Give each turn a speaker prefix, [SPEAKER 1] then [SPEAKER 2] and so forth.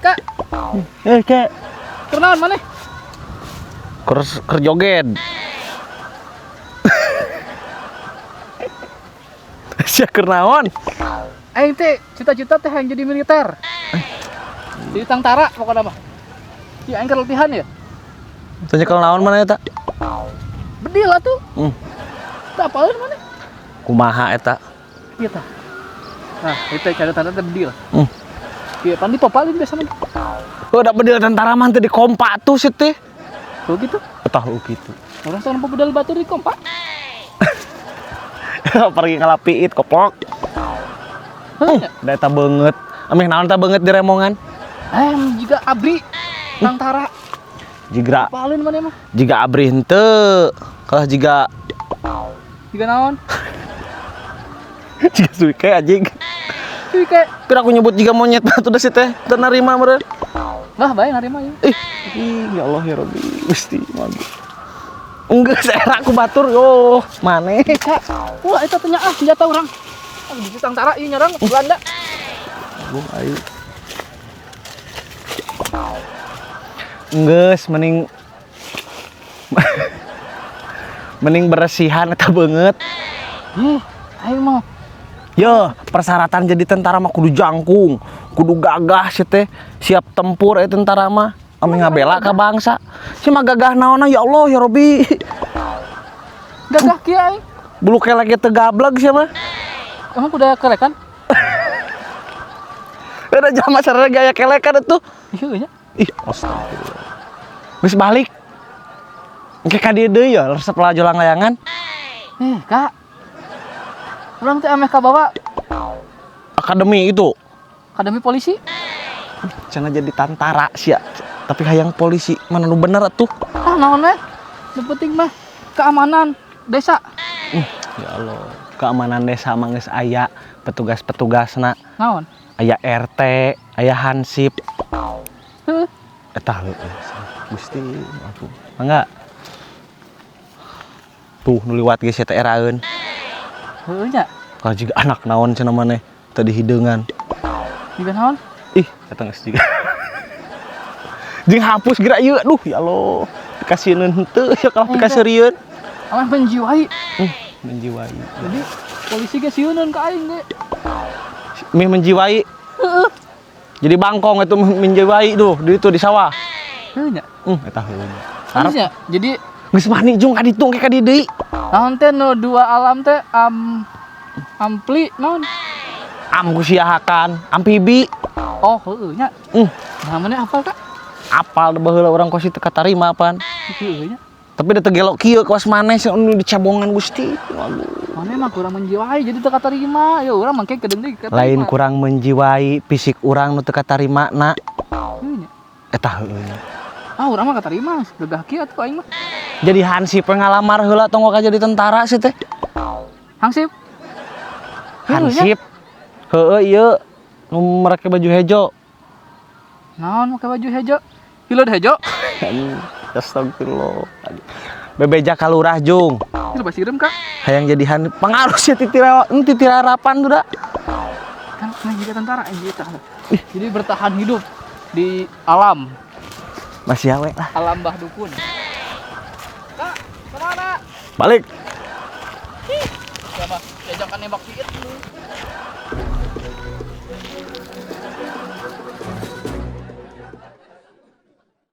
[SPEAKER 1] Kak.
[SPEAKER 2] Kak.
[SPEAKER 1] Kenaon mana?
[SPEAKER 2] Kerjoget. Sia kernaon?
[SPEAKER 1] Aing teh cita-cita teh yang jadi militer. Jadi tentara pokoknya mah. Ya aing keur latihan ya.
[SPEAKER 2] Tanya kalau naon mana eta?
[SPEAKER 1] Bedil lah tuh. Teu apalin mana?
[SPEAKER 2] Kumaha eta?
[SPEAKER 1] Ieu tah. Nah, itu catatan teh bedil. Iya, pandi papalin biasanya.
[SPEAKER 2] Udah bedil tentara mah teh di kompak tuh sih teh.
[SPEAKER 1] Tuh gitu.
[SPEAKER 2] Tahu gitu.
[SPEAKER 1] Orang sana bedal batu di kompak.
[SPEAKER 2] Pergi ngalapiit koplok. Da eta beungeut. Ameh naon teh beungeut di remongan?
[SPEAKER 1] Juga abri tentara.
[SPEAKER 2] Jigra.
[SPEAKER 1] Apalin mana mah?
[SPEAKER 2] Jiga abri henteu. Kalah jiga
[SPEAKER 1] naon?
[SPEAKER 2] jiga suike anjing.
[SPEAKER 1] Suike.
[SPEAKER 2] Kira aku nyebut jiga monyet batu da si teh teu narima meureun.
[SPEAKER 1] Lah bae narima ya.
[SPEAKER 2] Ya Allah ya Rabbi, Gusti mangga. Enggak saya aku batur yo, maneh.
[SPEAKER 1] Kak, wah eta teh nyaah senjata urang. Di tentara ieu nyerang Belanda.
[SPEAKER 2] Bung ayo. Enggeus mending beresihan eta beungeut.
[SPEAKER 1] Aing mah
[SPEAKER 2] Yo, persyaratan jadi tentara mah kudu jangkung, kudu gagah sih teh, siap tempur tentara mah. Ame ngabela ka bangsa. Si mah gagah naonna ya Allah ya Robbi.
[SPEAKER 1] gagah kieu aing.
[SPEAKER 2] Bulu kelek teu gableg sia mah.
[SPEAKER 1] Emang kuda kelekan?
[SPEAKER 2] Ada jama sareng gaya kelekan atuh.
[SPEAKER 1] Iya nya.
[SPEAKER 2] Ih, astagfirullah. Geus balik. Engke ka dieu deui ya resep lajolang layangan.
[SPEAKER 1] Kak. Urang teh ameh ka bawa
[SPEAKER 2] Akademi itu.
[SPEAKER 1] akademi polisi.
[SPEAKER 2] Cenah jadi tentara sia. Tapi hayang polisi mana nu bener atuh.
[SPEAKER 1] Naon we? Nu penting mah keamanan desa.
[SPEAKER 2] Ya Allah, keamanan desa mah geus aya petugas-petugasna.
[SPEAKER 1] Naon?
[SPEAKER 2] Aya RT, aya Hansip.
[SPEAKER 1] Heeh.
[SPEAKER 2] Eta heueuh. Gusti, aku. Mangga. Tuh nu liwat geus eta eraeun.
[SPEAKER 1] Heueuh nya.
[SPEAKER 2] Kalau juga anak naon cenah maneh tadi hideungan.
[SPEAKER 1] Juga naon?
[SPEAKER 2] Ih, eta geus jiga. Jeung hapus geura ieu. Aduh, ya Allah. Dikasieun henteu ya kalau dikasieun.
[SPEAKER 1] Ameh menjiwai.
[SPEAKER 2] Menjiwai.
[SPEAKER 1] Jadi polisi ge sieuneun ka aing ge.
[SPEAKER 2] Mih menjiwai.
[SPEAKER 1] Heeh.
[SPEAKER 2] Jadi bangkong itu menjiwai tuh di itu di sawah.
[SPEAKER 1] Heueuh nya.
[SPEAKER 2] Eta heueuh.
[SPEAKER 1] Harusnya jadi
[SPEAKER 2] Geus mani jung ka ditung ke ka dieu deui.
[SPEAKER 1] naon teh nu dua alam teh ampli naon?
[SPEAKER 2] Am kusiahakan, amfibi.
[SPEAKER 1] Oh, heueuh nya. Namanya apa Kak?
[SPEAKER 2] Apal baheula urang kosi teu katarima apaan.
[SPEAKER 1] Heueuh nya.
[SPEAKER 2] Tapi da teu gelok kieu kawas maneh nu dicabongan Gusti. Waduh.
[SPEAKER 1] Mana mah kurang menjiwai jadi teu katarima. Ya urang mangke kedeung deui katarima.
[SPEAKER 2] Lain kurang menjiwai fisik urang nu teu katarimana.
[SPEAKER 1] Heueuh nya.
[SPEAKER 2] Eta heueuh.
[SPEAKER 1] Urang mah katarima, gagah kieu atuh aing mah.
[SPEAKER 2] Jadi Hansip ngalamar heula tong ka jadi tentara sih teh.
[SPEAKER 1] Hansip.
[SPEAKER 2] Hansip. Heueuh ieu nu make baju hejo.
[SPEAKER 1] Naon make baju hejo? Hileud hejo.
[SPEAKER 2] Astagfirullah. Bebeja ka lurah jung.
[SPEAKER 1] Itu basi rem Kak.
[SPEAKER 2] Hayang jadi pengaruh sih titir harapan tuh dah.
[SPEAKER 1] Kan juga tentara kita. Jadi bertahan hidup di alam.
[SPEAKER 2] Masih awe lah.
[SPEAKER 1] Alam Mbah Dukun. Kak, kemana?
[SPEAKER 2] Balik.
[SPEAKER 1] Siapa? Diajakan nembak piit.